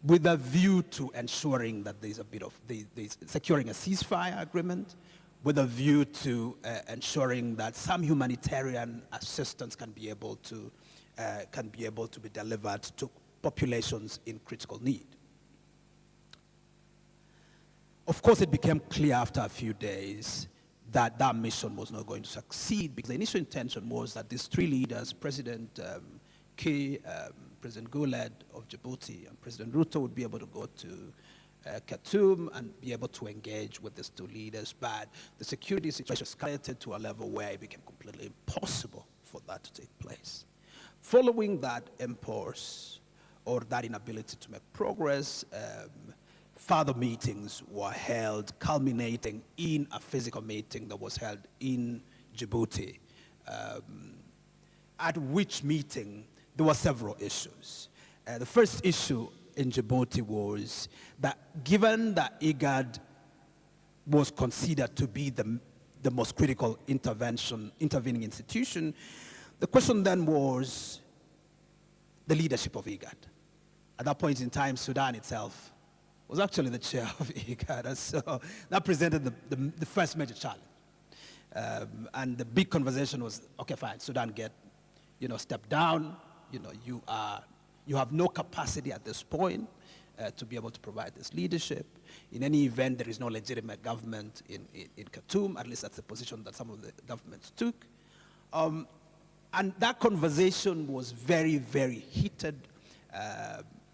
with a view to ensuring that there's securing a ceasefire agreement, with a view to ensuring that some humanitarian assistance can be able to be delivered to populations in critical need. Of course, it became clear after a few days that that mission was not going to succeed, because the initial intention was that these three leaders, President Key, President Guled of Djibouti, and President Ruto, would be able to go to Khartoum and be able to engage with these two leaders, but the security situation escalated to a level where it became completely impossible for that to take place. Following that impulse, or that inability to make progress, further meetings were held, culminating in a physical meeting that was held in Djibouti, at which meeting there were several issues. The first issue in Djibouti was that, given that IGAD was considered to be the most critical intervening institution, the question then was the leadership of IGAD. At that point in time, Sudan itself was actually the chair of IGAD, and so that presented the first major challenge. And the big conversation was, okay, fine, Sudan step down. You have no capacity at this point to be able to provide this leadership. In any event, there is no legitimate government in Khartoum. At least that's the position that some of the governments took. And that conversation was very, very heated.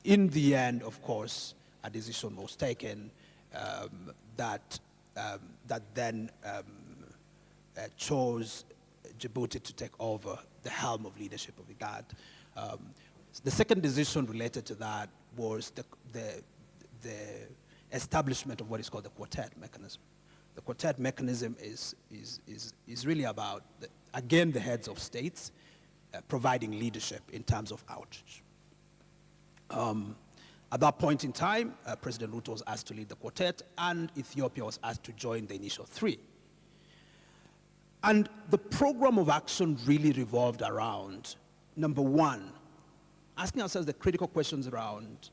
In the end, of course, a decision was taken that then chose Djibouti to take over the helm of leadership of IGAD. The second decision related to that was the establishment of what is called the quartet mechanism. The quartet mechanism is really about, again, the heads of states providing leadership in terms of outreach. At that point in time, President Ruto was asked to lead the quartet, and Ethiopia was asked to join the initial three. And the program of action really revolved around, number one, asking ourselves the critical questions around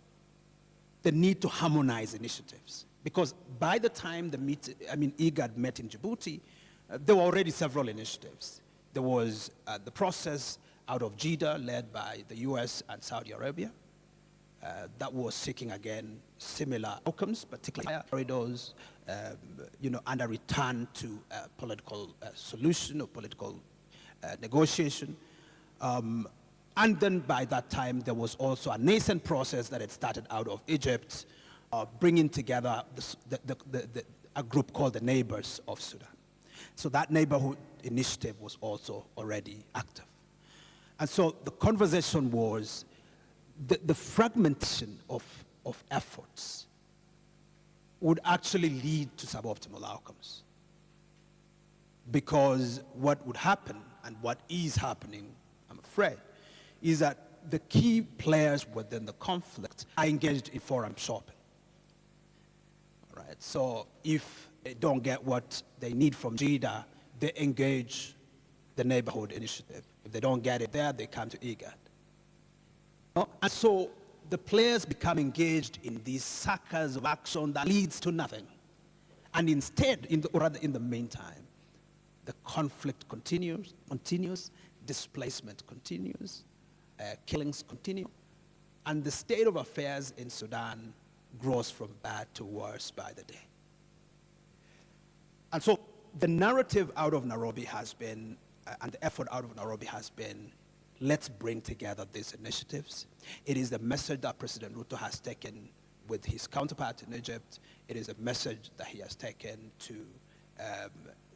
the need to harmonize initiatives. Because by the time IGAD met in Djibouti, there were already several initiatives. There was the process out of Jeddah led by the US and Saudi Arabia that was seeking, again, similar outcomes, particularly corridors, and a return to political solution or political negotiation. And then by that time, there was also a nascent process that had started out of Egypt, bringing together a group called the Neighbors of Sudan. So that neighborhood initiative was also already active. And so the conversation was the fragmentation of efforts would actually lead to suboptimal outcomes. Because what would happen, and what is happening, I'm afraid, is that the key players within the conflict are engaged in forum shopping. All right? So if they don't get what they need from Jeddah, they engage the neighborhood initiative. If they don't get it there, they come to IGAD. And so the players become engaged in these circles of action that leads to nothing. And instead, in the meantime, the conflict continues, displacement continues, killings continue, and the state of affairs in Sudan grows from bad to worse by the day. And so the narrative out of Nairobi has been, and the effort out of Nairobi has been, let's bring together these initiatives. It is the message that President Ruto has taken with his counterpart in Egypt. It is a message that he has taken to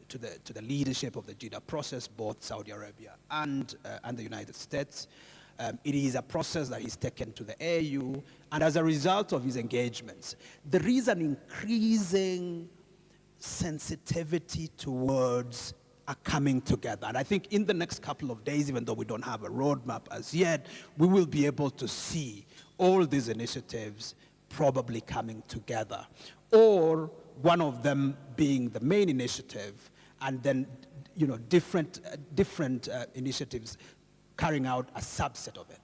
the leadership of the Jeddah process, both Saudi Arabia and the United States. It is a process that he's taken to the AU, and as a result of his engagements, there is an increasing sensitivity towards a coming together. And I think in the next couple of days, even though we don't have a roadmap as yet, we will be able to see all these initiatives probably coming together, or one of them being the main initiative, and then different initiatives carrying out a subset of it.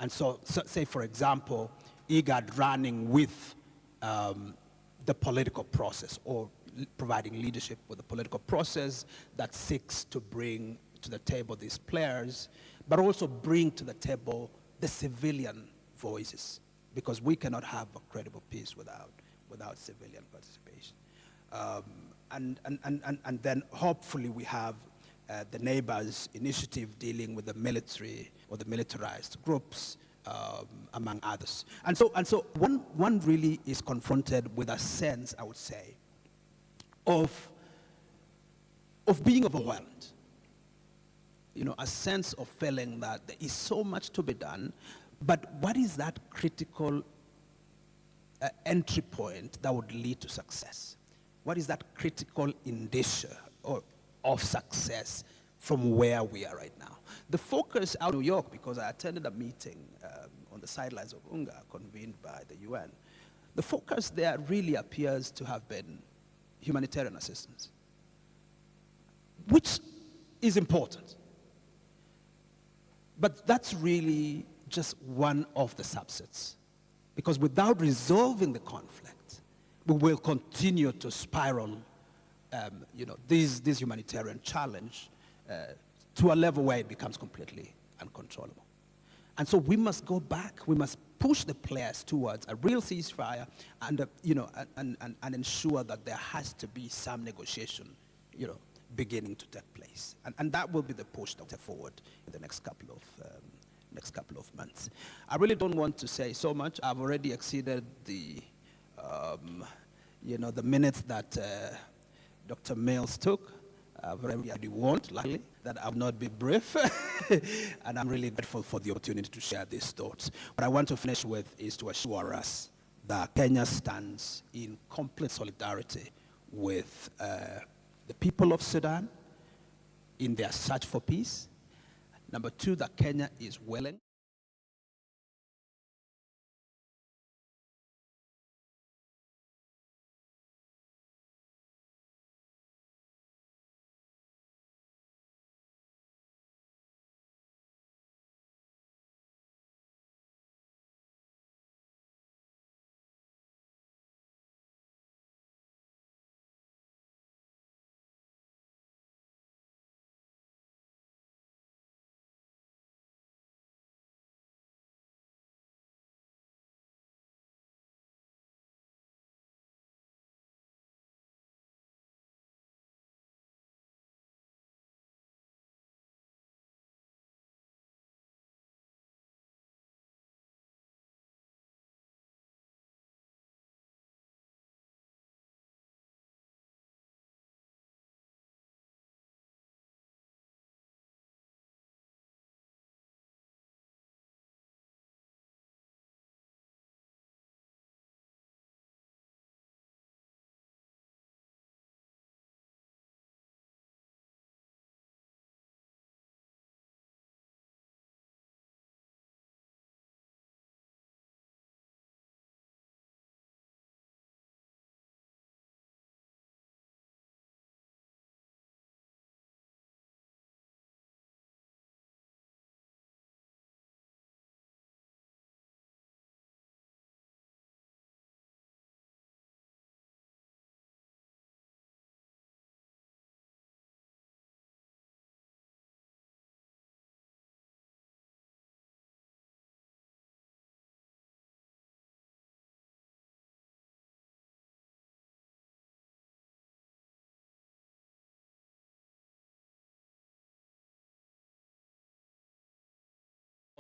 And so say, for example, IGAD running with the political process, or providing leadership with the political process that seeks to bring to the table these players, but also bring to the table the civilian voices, because we cannot have a credible peace without civilian participation. And then hopefully we have the neighbors initiative dealing with the military or the militarized groups, among others. And so one really is confronted with a sense, I would say, of being overwhelmed. You know, a sense of feeling that there is so much to be done, but what is that critical entry point that would lead to success? What is that critical indicia of success from where we are right now? The focus out of New York, because I attended a meeting on the sidelines of UNGA convened by the UN, the focus there really appears to have been humanitarian assistance, which is important. But that's really just one of the subsets, because without resolving the conflict, we will continue to spiral, this humanitarian challenge to a level where it becomes completely uncontrollable. And so we must go back. We must push the players towards a real ceasefire, and and ensure that there has to be some negotiation, beginning to take place. And that will be the push that will take forward in the next couple of months. I really don't want to say so much. I've already exceeded the minutes that Dr. Mills took. I've already warned, luckily, that I will not be brief. And I'm really grateful for the opportunity to share these thoughts. What I want to finish with is to assure us that Kenya stands in complete solidarity with the people of Sudan in their search for peace. Number two, that Kenya is willing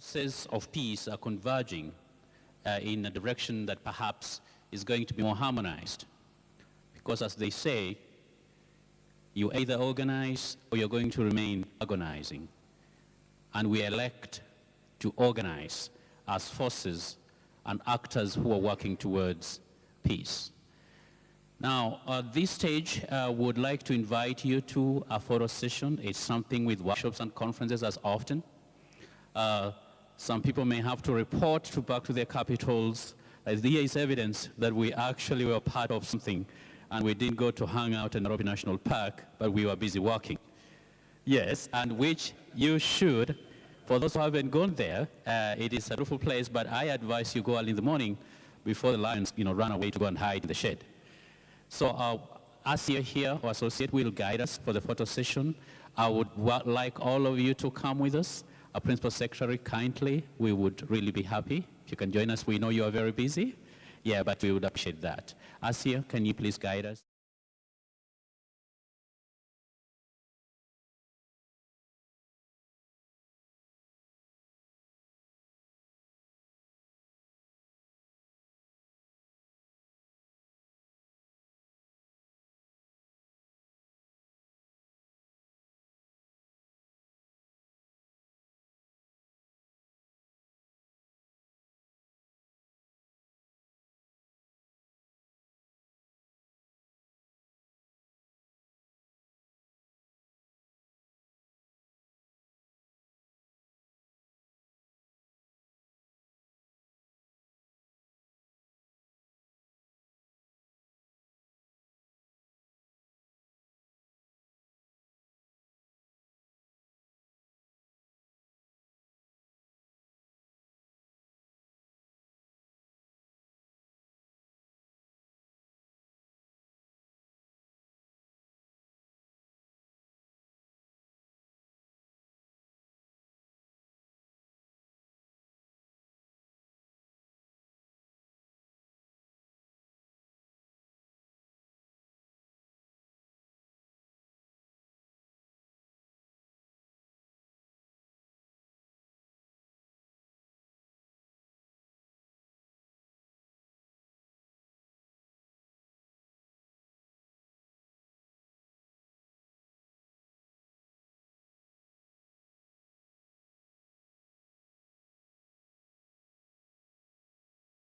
process of peace are converging in a direction that perhaps is going to be more harmonized. Because as they say, you either organize or you're going to remain agonizing. And we elect to organize as forces and actors who are working towards peace. Now, at this stage, I would like to invite you to a photo session. It's something with workshops and conferences as often. Some people may have to report back to their capitals. Here is evidence that we actually were part of something, and we didn't go to hang out in Nairobi National Park, but we were busy working. Yes, and which you should For those who haven't gone there, it is a beautiful place, but I advise you go early in the morning before the lions, run away to go and hide in the shade. So as you're here, our associate will guide us for the photo session. I would like all of you to come with us. Our Principal Secretary, kindly, we would really be happy if you can join us. We know you are very busy. Yeah, but we would appreciate that. Asia, can you please guide us?